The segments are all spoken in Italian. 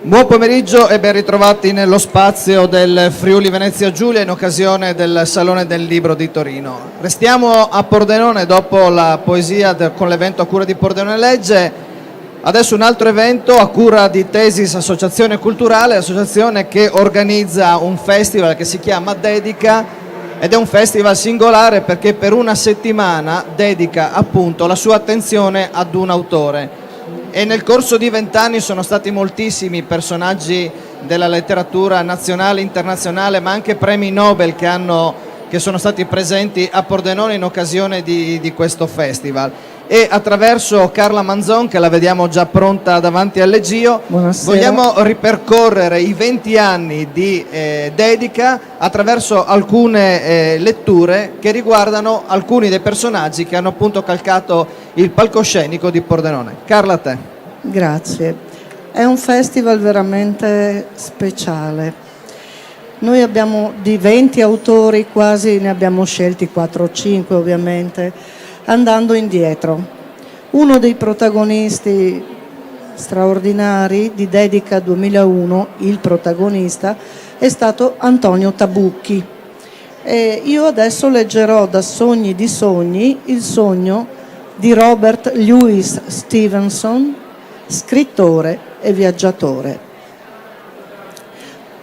Buon pomeriggio e ben ritrovati nello spazio del Friuli Venezia Giulia in occasione del Salone del Libro di Torino. Restiamo a Pordenone dopo la poesia con l'evento a cura di Pordenone Legge. Adesso un altro evento a cura di Tesis Associazione Culturale, associazione che organizza un festival che si chiama Dedica, ed è un festival singolare perché per una settimana dedica appunto la sua attenzione ad un autore. E nel corso di 20 anni sono stati moltissimi personaggi della letteratura nazionale e internazionale, ma anche premi Nobel che sono stati presenti a Pordenone in occasione di questo festival. E attraverso Carla Manzon, che la vediamo già pronta davanti al leggio, vogliamo ripercorrere i 20 anni di Dedica attraverso alcune letture che riguardano alcuni dei personaggi che hanno appunto calcato il palcoscenico di Pordenone. Carla, a te. Grazie. È un festival veramente speciale. Noi abbiamo di 20 autori, quasi ne abbiamo scelti 4 o 5 ovviamente, andando indietro. Uno dei protagonisti straordinari di Dedica 2001, il protagonista, è stato Antonio Tabucchi. E io adesso leggerò da Sogni di Sogni il sogno di Robert Louis Stevenson, scrittore e viaggiatore.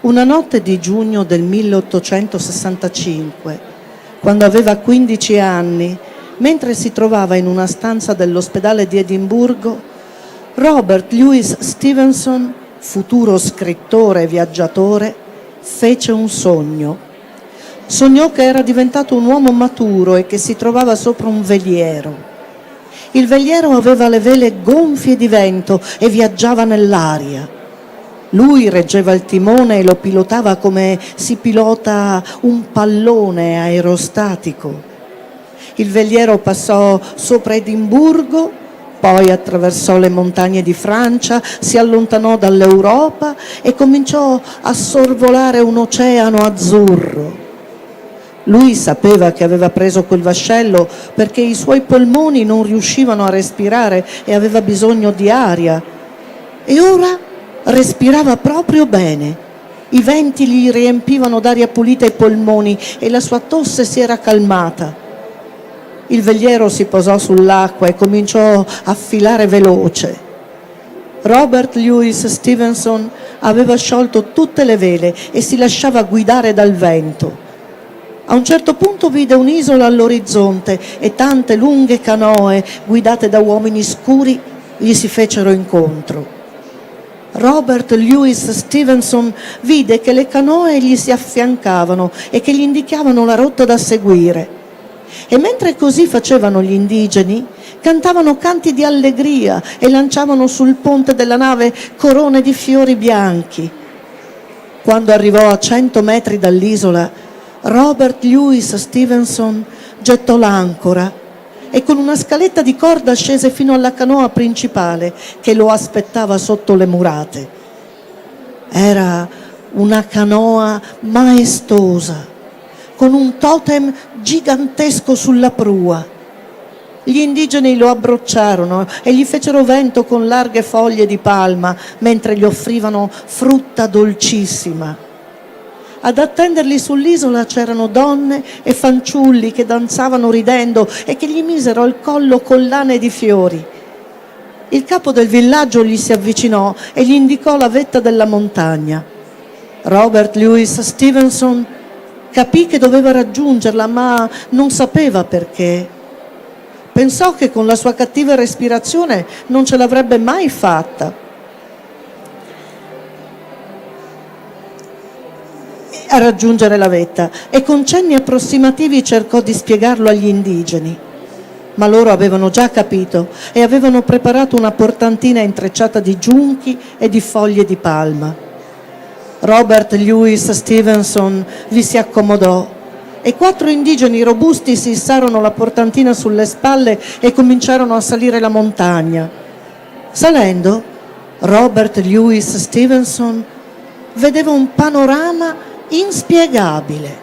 Una notte di giugno del 1865, quando aveva 15 anni, mentre si trovava in una stanza dell'ospedale di Edimburgo, Robert Louis Stevenson, futuro scrittore e viaggiatore, fece un sogno. Sognò che era diventato un uomo maturo e che si trovava sopra un veliero. Il veliero aveva le vele gonfie di vento e viaggiava nell'aria. Lui reggeva il timone e lo pilotava come si pilota un pallone aerostatico. Il veliero passò sopra Edimburgo, poi attraversò le montagne di Francia, si allontanò dall'Europa e cominciò a sorvolare un oceano azzurro. Lui sapeva che aveva preso quel vascello perché i suoi polmoni non riuscivano a respirare e aveva bisogno di aria. E ora respirava proprio bene. I venti gli riempivano d'aria pulita i polmoni e la sua tosse si era calmata. Il veliero si posò sull'acqua e cominciò a filare veloce. Robert Louis Stevenson aveva sciolto tutte le vele e si lasciava guidare dal vento. A un certo punto vide un'isola all'orizzonte e tante lunghe canoe guidate da uomini scuri gli si fecero incontro. Robert Louis Stevenson vide che le canoe gli si affiancavano e che gli indicavano la rotta da seguire. E mentre così facevano gli indigeni, cantavano canti di allegria e lanciavano sul ponte della nave corone di fiori bianchi. Quando arrivò a 100 metri dall'isola, Robert Louis Stevenson gettò l'ancora e con una scaletta di corda scese fino alla canoa principale che lo aspettava sotto le murate. Era una canoa maestosa, con un totem gigantesco sulla prua. Gli indigeni lo abbracciarono e gli fecero vento con larghe foglie di palma mentre gli offrivano frutta dolcissima. Ad attenderli sull'isola c'erano donne e fanciulli che danzavano ridendo e che gli misero al collo collane di fiori. Il capo del villaggio gli si avvicinò e gli indicò la vetta della montagna. Robert Louis Stevenson capì che doveva raggiungerla, ma non sapeva perché. Pensò che con la sua cattiva respirazione non ce l'avrebbe mai fatta. A raggiungere la vetta e con cenni approssimativi cercò di spiegarlo agli indigeni. Ma loro avevano già capito e avevano preparato una portantina intrecciata di giunchi e di foglie di palma. Robert Louis Stevenson vi si accomodò e 4 indigeni robusti si issarono la portantina sulle spalle e cominciarono a salire la montagna. Salendo, Robert Louis Stevenson vedeva un panorama inspiegabile.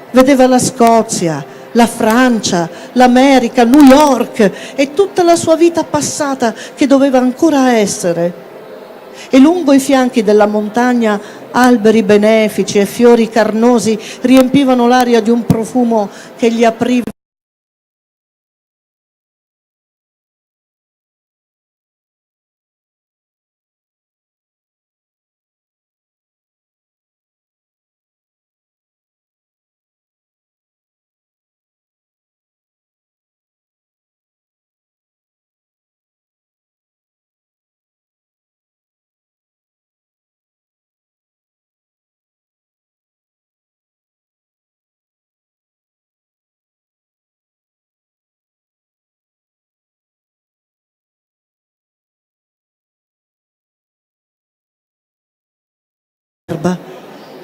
Vedeva la Scozia, la Francia, l'America, New York e tutta la sua vita passata che doveva ancora essere. e lungo i fianchi della montagna alberi benefici e fiori carnosi riempivano l'aria di un profumo che gli apriva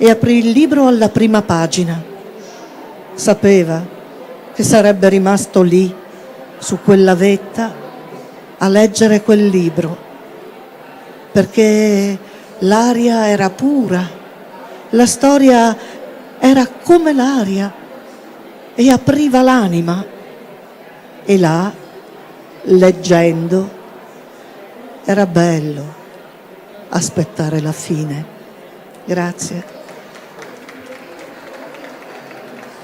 e aprì il libro alla prima pagina. Sapeva che sarebbe rimasto lì, su quella vetta, a leggere quel libro, perché l'aria era pura, la storia era come l'aria e apriva l'anima. E là, leggendo, era bello aspettare la fine. Grazie.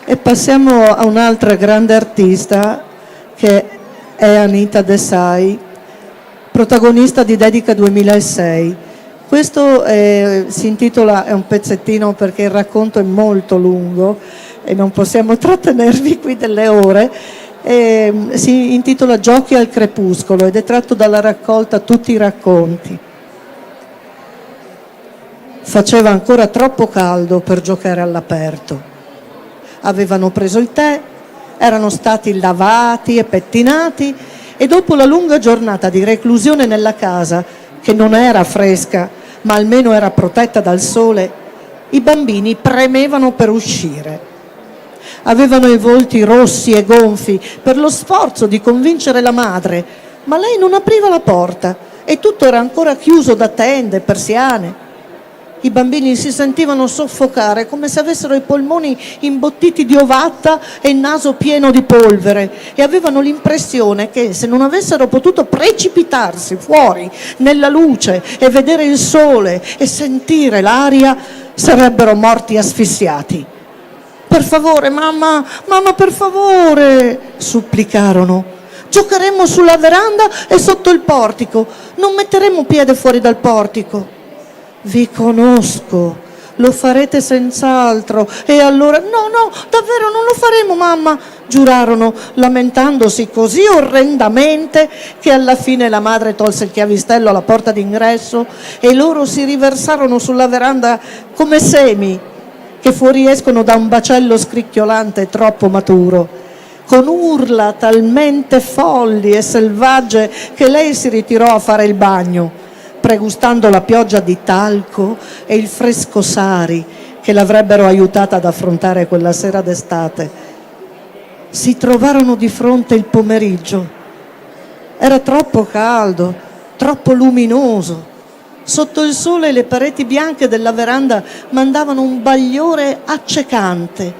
E passiamo a un'altra grande artista che è Anita Desai, protagonista di Dedica 2006. Questo si intitola, è un pezzettino perché il racconto è molto lungo e non possiamo trattenervi qui delle ore, si intitola Giochi al crepuscolo ed è tratto dalla raccolta Tutti i racconti. Faceva ancora troppo caldo per giocare all'aperto. Avevano preso il tè, erano stati lavati e pettinati e dopo la lunga giornata di reclusione nella casa, che non era fresca ma almeno era protetta dal sole, i bambini premevano per uscire. Avevano i volti rossi e gonfi per lo sforzo di convincere la madre, ma lei non apriva la porta e tutto era ancora chiuso da tende e persiane. I bambini si sentivano soffocare come se avessero i polmoni imbottiti di ovatta e il naso pieno di polvere e avevano l'impressione che se non avessero potuto precipitarsi fuori nella luce e vedere il sole e sentire l'aria sarebbero morti asfissiati. Per favore, mamma, per favore, supplicarono. Giocheremo sulla veranda e sotto il portico, non metteremo piede fuori dal portico. Vi conosco, lo farete senz'altro. E allora, no, davvero non lo faremo, mamma, giurarono, lamentandosi così orrendamente che alla fine la madre tolse il chiavistello alla porta d'ingresso e loro si riversarono sulla veranda come semi che fuoriescono da un bacello scricchiolante troppo maturo, con urla talmente folli e selvagge che lei si ritirò a fare il bagno, pregustando la pioggia di talco e il fresco sari che l'avrebbero aiutata ad affrontare quella sera d'estate. Si trovarono di fronte il pomeriggio. Era troppo caldo, troppo luminoso. Sotto il sole le pareti bianche della veranda mandavano un bagliore accecante.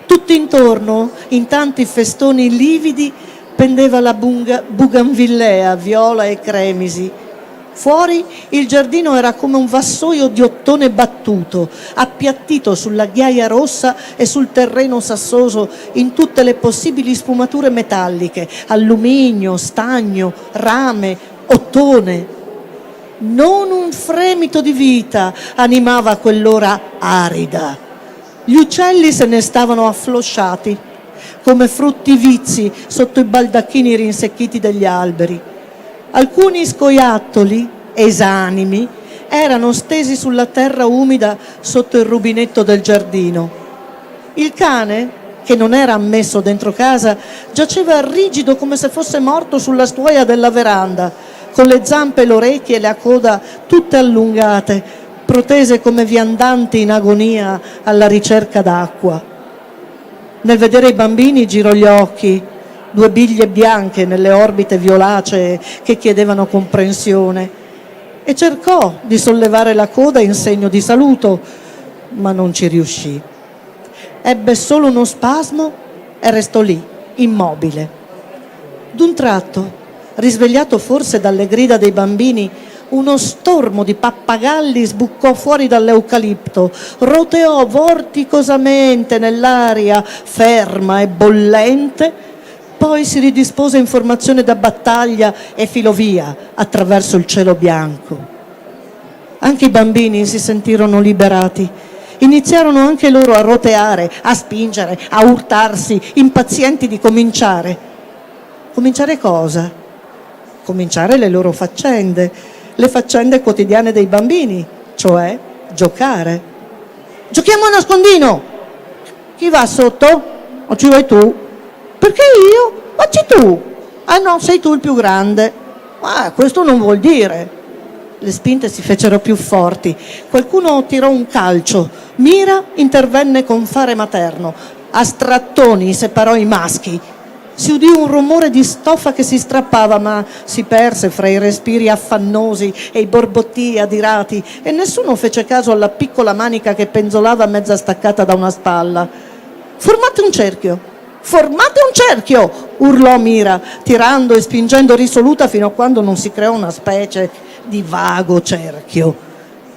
Tutto intorno, in tanti festoni lividi, pendeva la buganvillea viola e cremisi. Fuori il giardino era come un vassoio di ottone battuto, appiattito sulla ghiaia rossa e sul terreno sassoso in tutte le possibili sfumature metalliche, alluminio, stagno, rame, ottone. Non un fremito di vita animava quell'ora arida. Gli uccelli se ne stavano afflosciati, come frutti vizi sotto i baldacchini rinsecchiti degli alberi. Alcuni scoiattoli, esanimi, erano stesi sulla terra umida sotto il rubinetto del giardino. Il cane, che non era ammesso dentro casa, giaceva rigido come se fosse morto sulla stuoia della veranda, con le zampe, le orecchie e la coda tutte allungate, protese come viandanti in agonia alla ricerca d'acqua. Nel vedere i bambini girò gli occhi, 2 biglie bianche nelle orbite violacee che chiedevano comprensione, e cercò di sollevare la coda in segno di saluto, ma non ci riuscì. Ebbe solo uno spasmo e restò lì, immobile. D'un tratto, risvegliato forse dalle grida dei bambini, Uno stormo di pappagalli sbucò fuori dall'eucalipto, roteò vorticosamente nell'aria ferma e bollente, poi si ridispose in formazione da battaglia e filò via attraverso il cielo bianco. Anche i bambini si sentirono liberati. Iniziarono anche loro a roteare, a spingere, a urtarsi, impazienti di cominciare. Cominciare cosa? Cominciare le loro faccende, le faccende quotidiane dei bambini, cioè giocare. Giochiamo a nascondino! Chi va sotto? O ci vai tu? Perché io? Facci tu! Ah no, sei tu il più grande. Questo non vuol dire. Le spinte si fecero più forti. Qualcuno tirò un calcio. Mira intervenne con fare materno. A strattoni separò i maschi. Si udì un rumore di stoffa che si strappava, ma si perse fra i respiri affannosi e i borbottii adirati, e nessuno fece caso alla piccola manica che penzolava mezza staccata da una spalla. Formate un cerchio! Formate un cerchio! Urlò Mira, tirando e spingendo risoluta fino a quando non si creò una specie di vago cerchio.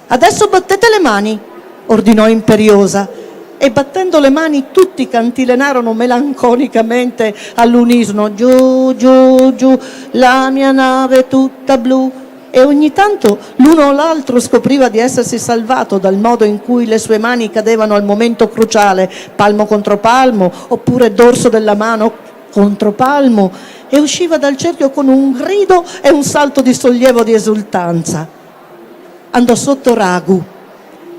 Adesso battete le mani, ordinò imperiosa, e battendo le mani tutti cantilenarono melanconicamente all'unisono: giù, giù, giù, la mia nave è tutta blu. E ogni tanto l'uno o l'altro scopriva di essersi salvato dal modo in cui le sue mani cadevano al momento cruciale, palmo contro palmo, oppure dorso della mano contro palmo, e usciva dal cerchio con un grido e un salto di sollievo, di esultanza. Andò sotto Ragu.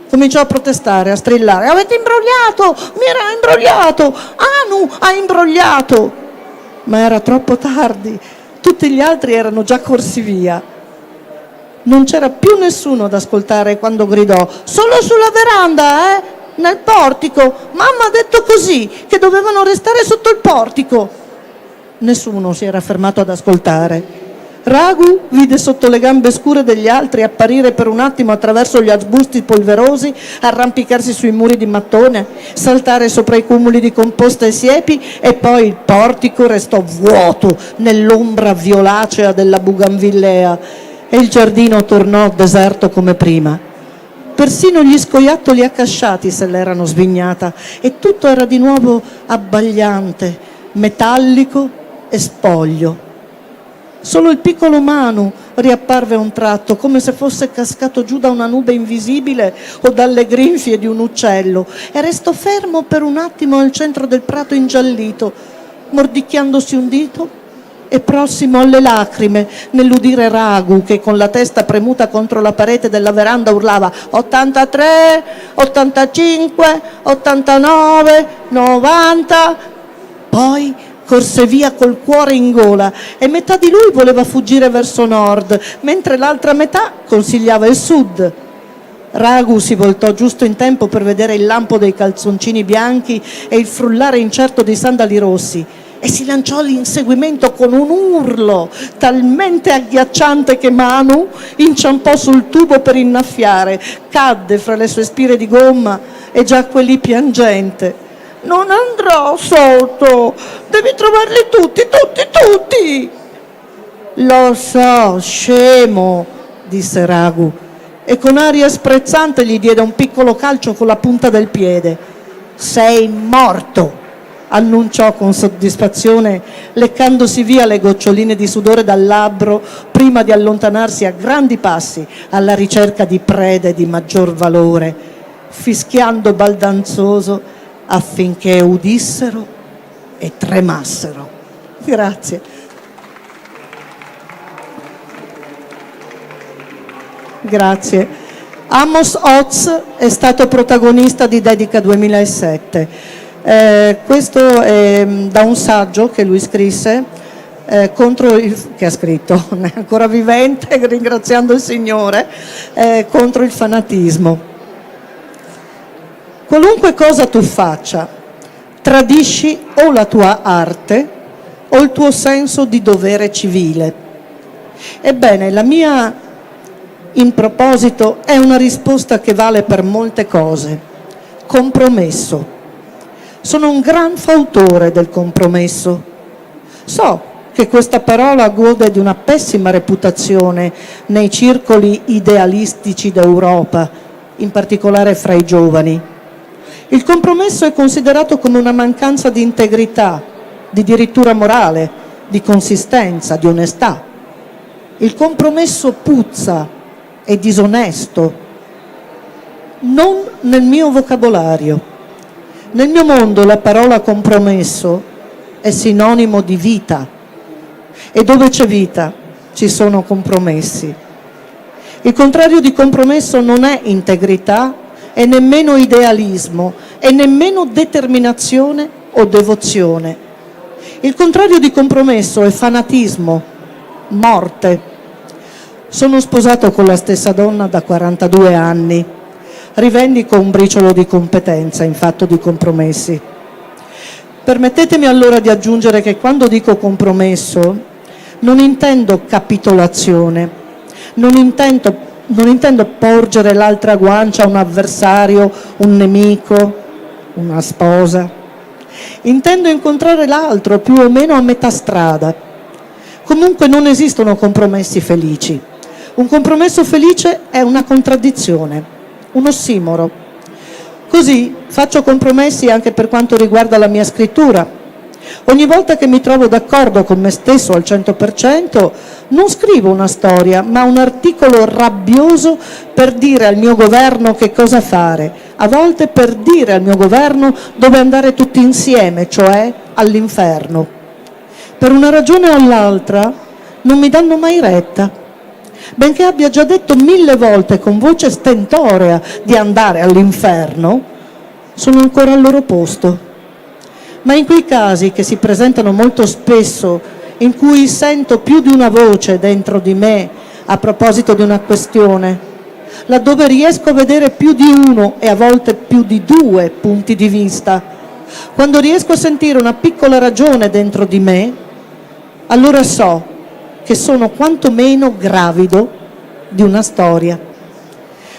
Cominciò a protestare, a strillare: avete imbrogliato! Mira ha imbrogliato! Anu ha imbrogliato! Ma era troppo tardi. Tutti gli altri erano già corsi via. Non c'era più nessuno ad ascoltare quando gridò: solo sulla veranda, nel portico. Mamma ha detto così, che dovevano restare sotto il portico. Nessuno si era fermato ad ascoltare. Ragu vide sotto le gambe scure degli altri apparire per un attimo attraverso gli arbusti polverosi, arrampicarsi sui muri di mattone, saltare sopra i cumuli di composta e siepi, e poi il portico restò vuoto nell'ombra violacea della buganvillea e il giardino tornò deserto come prima. Persino gli scoiattoli accasciati se l'erano svignata e tutto era di nuovo abbagliante, metallico e spoglio. Solo il piccolo Manu riapparve a un tratto, come se fosse cascato giù da una nube invisibile o dalle grinfie di un uccello, e restò fermo per un attimo al centro del prato ingiallito, mordicchiandosi un dito e prossimo alle lacrime nell'udire Ragu che con la testa premuta contro la parete della veranda urlava: 83, 85, 89, 90. Poi corse via col cuore in gola e metà di lui voleva fuggire verso nord, mentre l'altra metà consigliava il sud. Ragu si voltò giusto in tempo per vedere il lampo dei calzoncini bianchi e il frullare incerto dei sandali rossi, e si lanciò all'inseguimento con un urlo talmente agghiacciante che Manu inciampò sul tubo per innaffiare, cadde fra le sue spire di gomma e giacque lì piangente. Non andrò sotto, devi trovarli tutti, tutti, tutti. Lo so, scemo, disse Ragu, e con aria sprezzante gli diede un piccolo calcio con la punta del piede. Sei morto, annunciò con soddisfazione, leccandosi via le goccioline di sudore dal labbro prima di allontanarsi a grandi passi alla ricerca di prede di maggior valore, fischiando baldanzoso affinché udissero e tremassero. Grazie. Grazie. Amos Oz è stato protagonista di Dedica 2007. Questo è da un saggio che lui scrisse, che ha scritto, è ancora vivente, ringraziando il Signore, contro il fanatismo. Qualunque cosa tu faccia, tradisci o la tua arte o il tuo senso di dovere civile. Ebbene, la mia, in proposito, è una risposta che vale per molte cose. Compromesso. Sono un gran fautore del compromesso. So che questa parola gode di una pessima reputazione nei circoli idealistici d'Europa, in particolare fra i giovani. Il compromesso è considerato come una mancanza di integrità, di dirittura morale, di consistenza, di onestà. Il compromesso puzza, è disonesto. Non nel mio vocabolario. Nel mio mondo la parola compromesso è sinonimo di vita. E dove c'è vita ci sono compromessi. Il contrario di compromesso non è integrità e nemmeno idealismo e nemmeno determinazione o devozione. Il contrario di compromesso è fanatismo, morte. Sono sposato con la stessa donna da 42 anni. Rivendico un briciolo di competenza in fatto di compromessi. Permettetemi allora di aggiungere che quando dico compromesso non intendo capitolazione, non intendo porgere l'altra guancia a un avversario, un nemico, una sposa. Intendo incontrare l'altro più o meno a metà strada. Comunque non esistono compromessi felici. Un compromesso felice è una contraddizione, un ossimoro. Così faccio compromessi anche per quanto riguarda la mia scrittura. Ogni volta che mi trovo d'accordo con me stesso al 100%, non scrivo una storia, ma un articolo rabbioso per dire al mio governo che cosa fare, a volte per dire al mio governo dove andare tutti insieme, cioè all'inferno. Per una ragione o l'altra non mi danno mai retta. Benché abbia già detto 1000 volte con voce stentorea di andare all'inferno, sono ancora al loro posto. Ma in quei casi che si presentano molto spesso, in cui sento più di una voce dentro di me a proposito di una questione, laddove riesco a vedere più di uno e a volte più di 2 punti di vista, quando riesco a sentire una piccola ragione dentro di me, allora so che sono quantomeno gravido di una storia.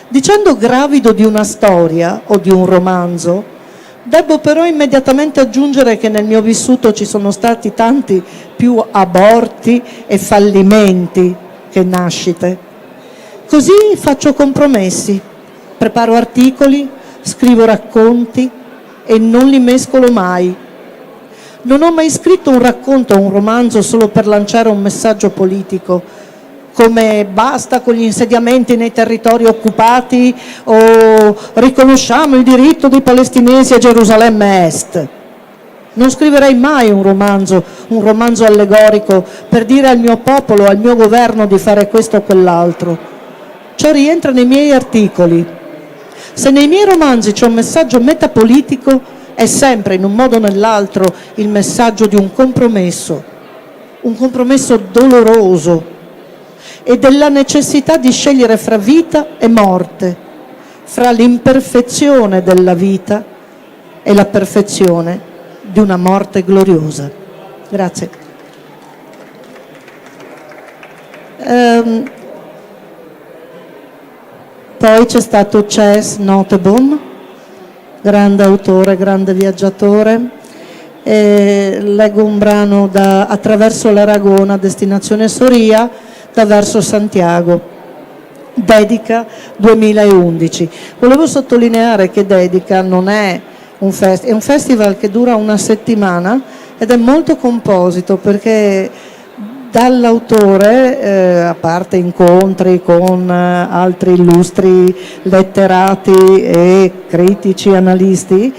Dicendo gravido di una storia o di un romanzo, devo però immediatamente aggiungere che nel mio vissuto ci sono stati tanti più aborti e fallimenti che nascite. Così faccio compromessi, preparo articoli, scrivo racconti e non li mescolo mai. Non ho mai scritto un racconto o un romanzo solo per lanciare un messaggio politico, come basta con gli insediamenti nei territori occupati o riconosciamo il diritto dei palestinesi a Gerusalemme Est. Non scriverei mai un romanzo allegorico per dire al mio popolo, al mio governo di fare questo o quell'altro. Ciò rientra nei miei articoli. Se nei miei romanzi c'è un messaggio metapolitico, è sempre in un modo o nell'altro il messaggio di un compromesso doloroso, e della necessità di scegliere fra vita e morte, fra l'imperfezione della vita e la perfezione di una morte gloriosa. Grazie. Poi c'è stato Ches Nottebohm, grande autore, grande viaggiatore. Leggo un brano da Attraverso l'Aragona, destinazione Soria, da Verso Santiago, Dedica 2011. Volevo sottolineare che Dedica non è un festival, è un festival che dura una settimana ed è molto composito perché dall'autore, a parte incontri con altri illustri letterati e critici, analisti,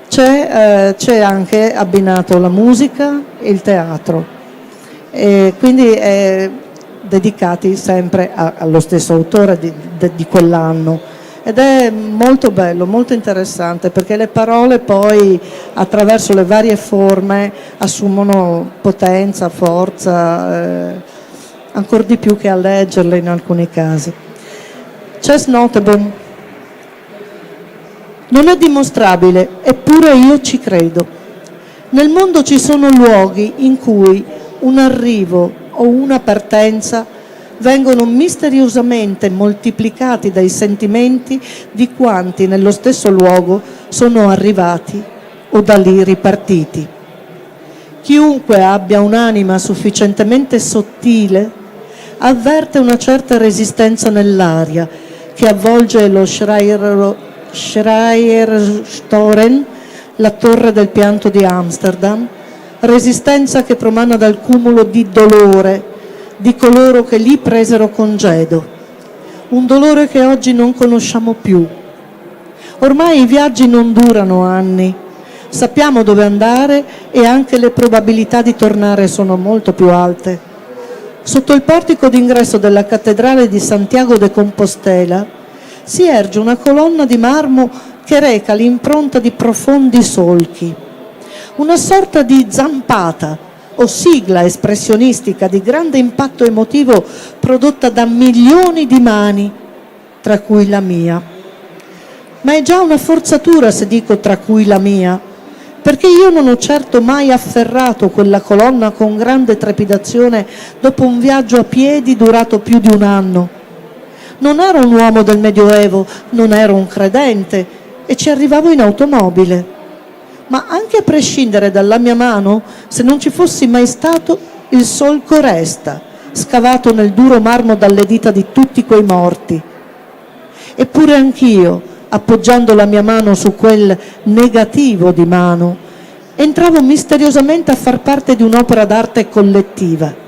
c'è anche abbinato la musica e il teatro, e quindi è dedicati sempre allo stesso autore di quell'anno, ed è molto bello, molto interessante, perché le parole poi attraverso le varie forme assumono potenza, forza, ancora di più che a leggerle in alcuni casi. Ches Nottebohm: non è dimostrabile, eppure io ci credo. Nel mondo ci sono luoghi in cui un arrivo o una partenza vengono misteriosamente moltiplicati dai sentimenti di quanti nello stesso luogo sono arrivati o da lì ripartiti. Chiunque abbia un'anima sufficientemente sottile avverte una certa resistenza nell'aria che avvolge lo Schreierstoren, la torre del pianto di Amsterdam, resistenza che promana dal cumulo di dolore di coloro che lì presero congedo, un dolore che oggi non conosciamo più. Ormai i viaggi non durano anni, sappiamo dove andare e anche le probabilità di tornare sono molto più alte. Sotto il portico d'ingresso della cattedrale di Santiago de Compostela si erge una colonna di marmo che reca l'impronta di profondi solchi, una sorta di zampata o sigla espressionistica di grande impatto emotivo prodotta da milioni di mani, tra cui la mia. Ma è già una forzatura se dico tra cui la mia, perché io non ho certo mai afferrato quella colonna con grande trepidazione dopo un viaggio a piedi durato più di un anno. Non ero un uomo del Medioevo, non ero un credente e ci arrivavo in automobile. Ma anche a prescindere dalla mia mano, se non ci fossi mai stato, il solco resta, scavato nel duro marmo dalle dita di tutti quei morti. Eppure anch'io, appoggiando la mia mano su quel negativo di mano, entravo misteriosamente a far parte di un'opera d'arte collettiva.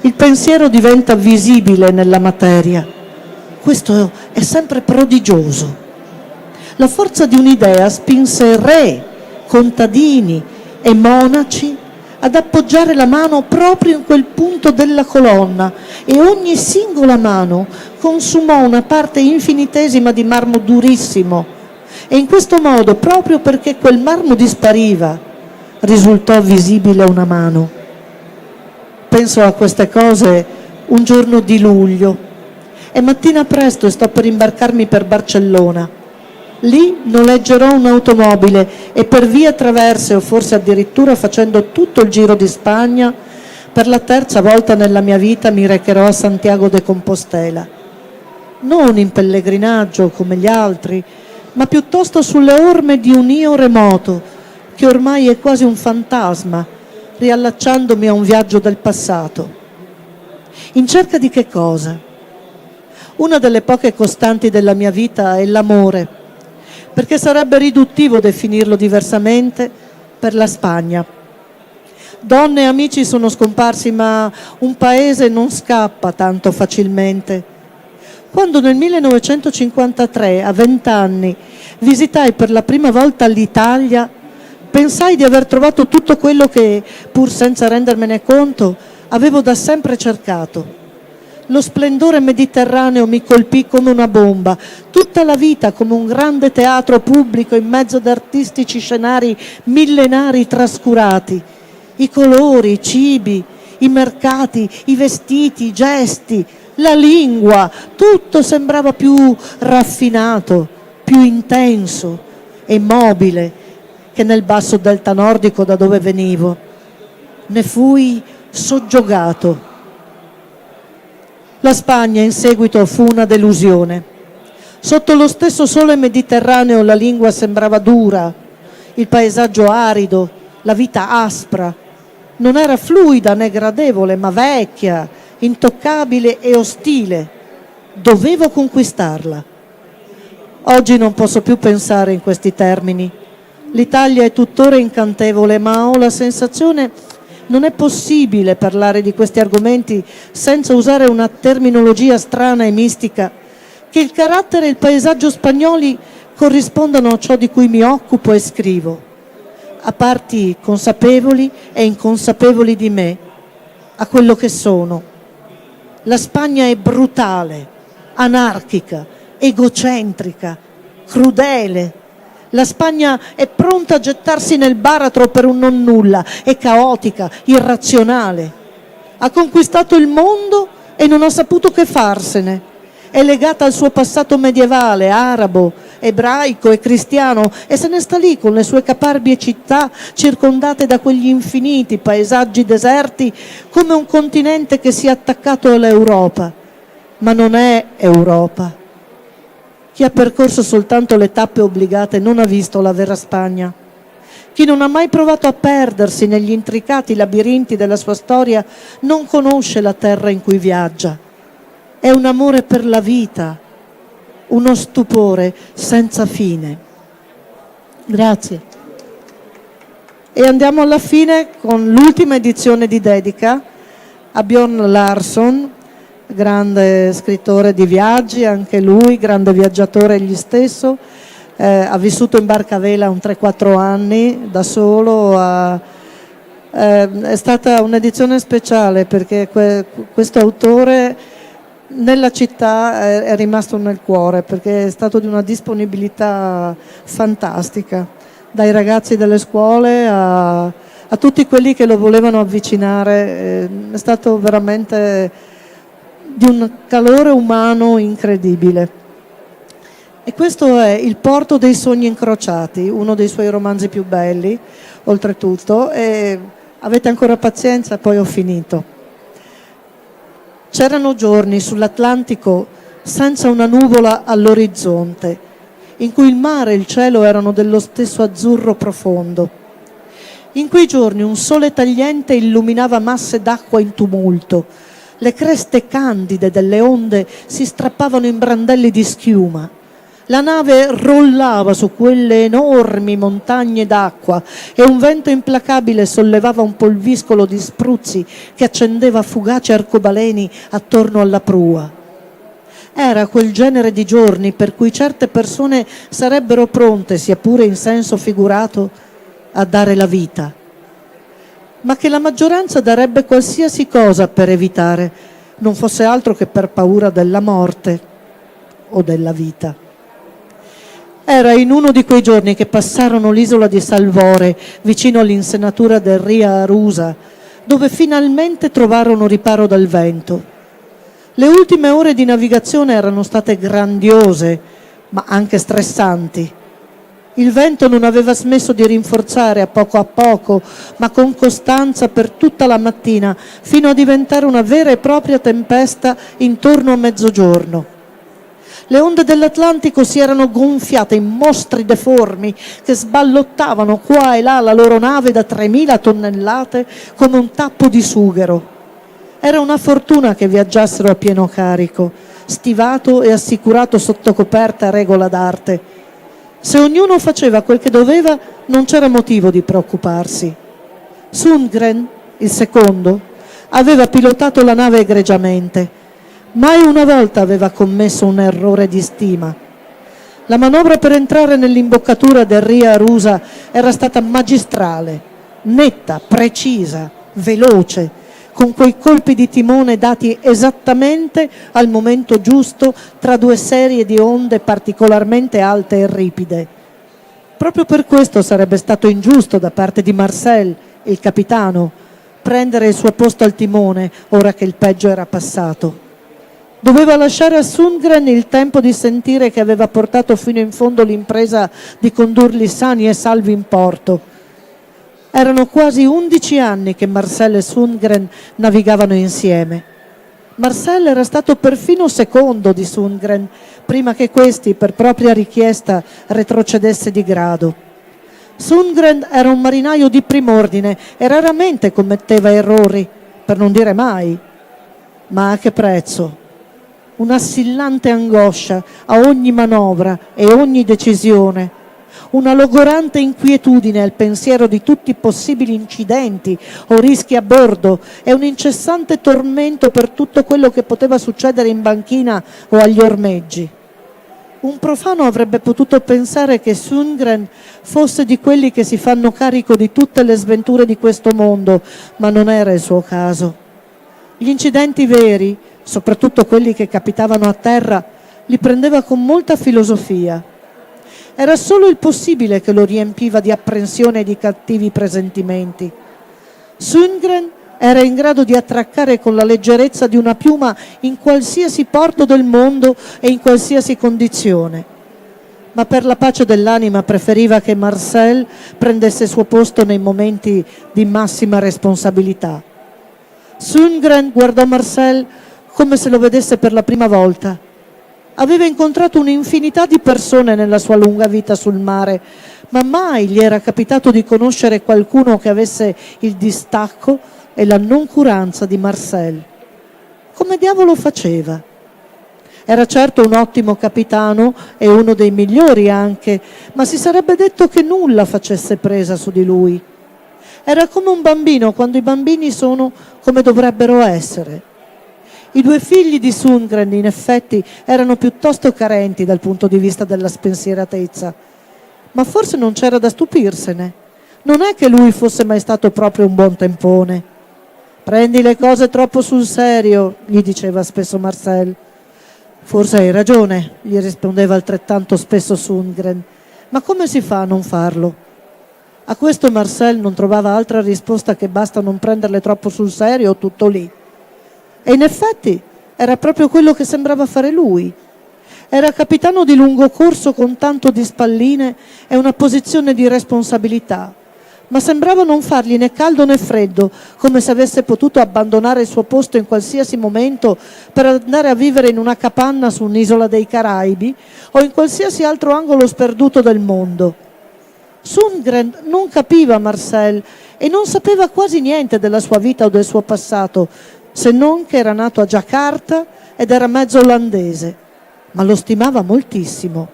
Il pensiero diventa visibile nella materia. Questo è sempre prodigioso. La forza di un'idea spinse re, contadini e monaci ad appoggiare la mano proprio in quel punto della colonna e ogni singola mano consumò una parte infinitesima di marmo durissimo e in questo modo, proprio perché quel marmo dispariva, risultò visibile una mano. Penso a queste cose un giorno di luglio. È mattina presto e sto per imbarcarmi per Barcellona. Lì noleggerò un'automobile e per vie traverse o forse addirittura facendo tutto il giro di Spagna, per la terza volta nella mia vita mi recherò a Santiago de Compostela. Non in pellegrinaggio come gli altri, ma piuttosto sulle orme di un io remoto, che ormai è quasi un fantasma, riallacciandomi a un viaggio del passato. In cerca di che cosa? Una delle poche costanti della mia vita è l'amore, perché sarebbe riduttivo definirlo diversamente, per la Spagna. Donne e amici sono scomparsi, ma un paese non scappa tanto facilmente. Quando nel 1953, a 20 anni, visitai per la prima volta l'Italia, pensai di aver trovato tutto quello che, pur senza rendermene conto, avevo da sempre cercato. Lo splendore mediterraneo mi colpì come una bomba, tutta la vita come un grande teatro pubblico in mezzo ad artistici scenari millenari trascurati. I colori, i cibi, i mercati, i vestiti, i gesti, la lingua, tutto sembrava più raffinato, più intenso e mobile che nel basso delta nordico da dove venivo. Ne fui soggiogato. La Spagna in seguito fu una delusione. Sotto lo stesso sole mediterraneo la lingua sembrava dura, il paesaggio arido, la vita aspra. Non era fluida né gradevole, ma vecchia, intoccabile e ostile. Dovevo conquistarla. Oggi non posso più pensare in questi termini. L'Italia è tuttora incantevole, ma ho la sensazione non è possibile parlare di questi argomenti senza usare una terminologia strana e mistica, che il carattere e il paesaggio spagnoli corrispondano a ciò di cui mi occupo e scrivo, a parti consapevoli e inconsapevoli di me, a quello che sono. La Spagna è brutale, anarchica, egocentrica, crudele. La Spagna è pronta a gettarsi nel baratro per un non nulla, è caotica, irrazionale. Ha conquistato il mondo e non ha saputo che farsene. È legata al suo passato medievale, arabo, ebraico e cristiano e se ne sta lì con le sue caparbie città circondate da quegli infiniti paesaggi deserti come un continente che si è attaccato all'Europa. Ma non è Europa. Chi ha percorso soltanto le tappe obbligate non ha visto la vera Spagna. Chi non ha mai provato a perdersi negli intricati labirinti della sua storia non conosce la terra in cui viaggia. È un amore per la vita, uno stupore senza fine. Grazie. E andiamo alla fine con l'ultima edizione di dedica a Björn Larsson, grande scrittore di viaggi, anche lui, grande viaggiatore egli stesso. Ha vissuto in barca a vela un 3-4 anni da solo. È stata un'edizione speciale perché questo autore nella città è rimasto nel cuore, perché è stato di una disponibilità fantastica, dai ragazzi delle scuole a tutti quelli che lo volevano avvicinare. È stato veramente di un calore umano incredibile. E questo è Il porto dei sogni incrociati, uno dei suoi romanzi più belli, oltretutto, e avete ancora pazienza, poi ho finito. C'erano giorni sull'Atlantico senza una nuvola all'orizzonte, in cui il mare e il cielo erano dello stesso azzurro profondo. In quei giorni un sole tagliente illuminava masse d'acqua in tumulto, le creste candide delle onde si strappavano in brandelli di schiuma. La nave rollava su quelle enormi montagne d'acqua e un vento implacabile sollevava un polviscolo di spruzzi che accendeva fugaci arcobaleni attorno alla prua. Era quel genere di giorni per cui certe persone sarebbero pronte, sia pure in senso figurato, a dare la vita, ma che la maggioranza darebbe qualsiasi cosa per evitare, non fosse altro che per paura della morte o della vita. Era in uno di quei giorni che passarono l'isola di Salvore, vicino all'insenatura del Ria Arusa, dove finalmente trovarono riparo dal vento. Le ultime ore di navigazione erano state grandiose, ma anche stressanti. Il vento non aveva smesso di rinforzare a poco, ma con costanza per tutta la mattina, fino a diventare una vera e propria tempesta intorno a mezzogiorno. Le onde dell'Atlantico si erano gonfiate in mostri deformi che sballottavano qua e là la loro nave da 3.000 tonnellate come un tappo di sughero. Era una fortuna che viaggiassero a pieno carico, stivato e assicurato sotto coperta a regola d'arte. Se ognuno faceva quel che doveva, non c'era motivo di preoccuparsi. Sundgren, il secondo, aveva pilotato la nave egregiamente. Mai una volta aveva commesso un errore di stima. La manovra per entrare nell'imboccatura del Ria Arusa era stata magistrale, netta, precisa, veloce, con quei colpi di timone dati esattamente al momento giusto tra due serie di onde particolarmente alte e ripide. Proprio per questo sarebbe stato ingiusto da parte di Marcel, il capitano, prendere il suo posto al timone ora che il peggio era passato. Doveva lasciare a Sundgren il tempo di sentire che aveva portato fino in fondo l'impresa di condurli sani e salvi in porto. Erano quasi 11 anni che Marcel e Sundgren navigavano insieme. Marcel era stato perfino secondo di Sundgren, prima che questi, per propria richiesta, retrocedesse di grado. Sundgren era un marinaio di prim'ordine e raramente commetteva errori, per non dire mai. Ma a che prezzo? Un'assillante angoscia a ogni manovra e ogni decisione, una logorante inquietudine al pensiero di tutti i possibili incidenti o rischi a bordo e un incessante tormento per tutto quello che poteva succedere in banchina o agli ormeggi. Un profano avrebbe potuto pensare che Sundgren fosse di quelli che si fanno carico di tutte le sventure di questo mondo, ma non era il suo caso. Gli incidenti veri, soprattutto quelli che capitavano a terra, li prendeva con molta filosofia. Era solo il possibile che lo riempiva di apprensione e di cattivi presentimenti. Sundgren era in grado di attraccare con la leggerezza di una piuma in qualsiasi porto del mondo e in qualsiasi condizione. Ma per la pace dell'anima preferiva che Marcel prendesse il suo posto nei momenti di massima responsabilità. Sundgren guardò Marcel come se lo vedesse per la prima volta. Aveva incontrato un'infinità di persone nella sua lunga vita sul mare, ma mai gli era capitato di conoscere qualcuno che avesse il distacco e la noncuranza di Marcel. Come diavolo faceva? Era certo un ottimo capitano e uno dei migliori anche, ma si sarebbe detto che nulla facesse presa su di lui. Era come un bambino quando i bambini sono come dovrebbero essere. I due figli di Sundgren, in effetti, erano piuttosto carenti dal punto di vista della spensieratezza, ma forse non c'era da stupirsene. Non è che lui fosse mai stato proprio un buon tempone. «Prendi le cose troppo sul serio», gli diceva spesso Marcel. «Forse hai ragione», gli rispondeva altrettanto spesso Sundgren, «ma come si fa a non farlo?» A questo Marcel non trovava altra risposta che basta non prenderle troppo sul serio, tutto lì. E in effetti era proprio quello che sembrava fare lui. Era capitano di lungo corso con tanto di spalline e una posizione di responsabilità, ma sembrava non fargli né caldo né freddo, come se avesse potuto abbandonare il suo posto in qualsiasi momento per andare a vivere in una capanna su un'isola dei Caraibi o in qualsiasi altro angolo sperduto del mondo. Sundgren non capiva Marcel e non sapeva quasi niente della sua vita o del suo passato, se non che era nato a Giacarta ed era mezzo olandese, ma lo stimava moltissimo.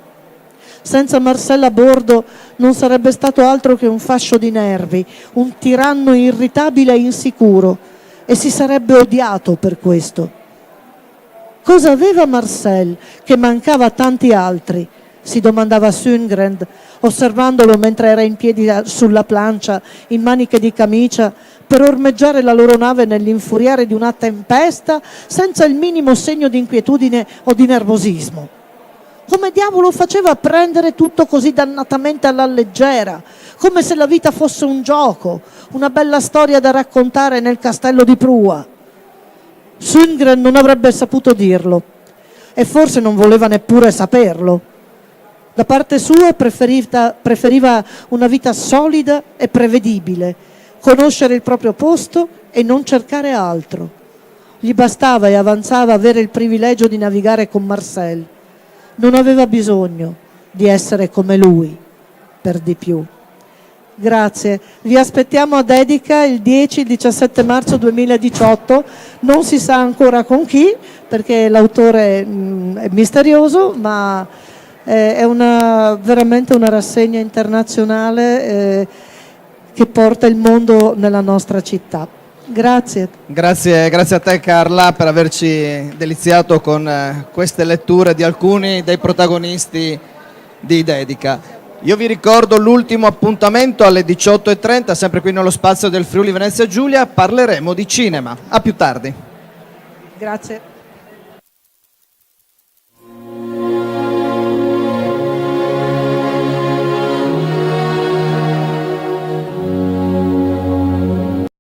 Senza Marcel a bordo non sarebbe stato altro che un fascio di nervi, un tiranno irritabile e insicuro, e si sarebbe odiato per questo. Cosa aveva Marcel che mancava a tanti altri? Si domandava Sundgren, osservandolo mentre era in piedi sulla plancia, in maniche di camicia, per ormeggiare la loro nave nell'infuriare di una tempesta senza il minimo segno di inquietudine o di nervosismo. Come diavolo faceva a prendere tutto così dannatamente alla leggera, come se la vita fosse un gioco, una bella storia da raccontare nel castello di prua? Sundgren non avrebbe saputo dirlo e forse non voleva neppure saperlo. Da parte sua preferiva una vita solida e prevedibile, conoscere il proprio posto e non cercare altro. Gli bastava e avanzava avere il privilegio di navigare con Marcel. Non aveva bisogno di essere come lui, per di più. Grazie. Vi aspettiamo a Dedica il 10 e il 17 marzo 2018. Non si sa ancora con chi, perché l'autore è misterioso, ma è veramente una rassegna internazionale che porta il mondo nella nostra città. Grazie. Grazie a te Carla per averci deliziato con queste letture di alcuni dei protagonisti di Dedica. Io vi ricordo l'ultimo appuntamento alle 18:30, sempre qui nello spazio del Friuli Venezia Giulia, parleremo di cinema. A più tardi. Grazie.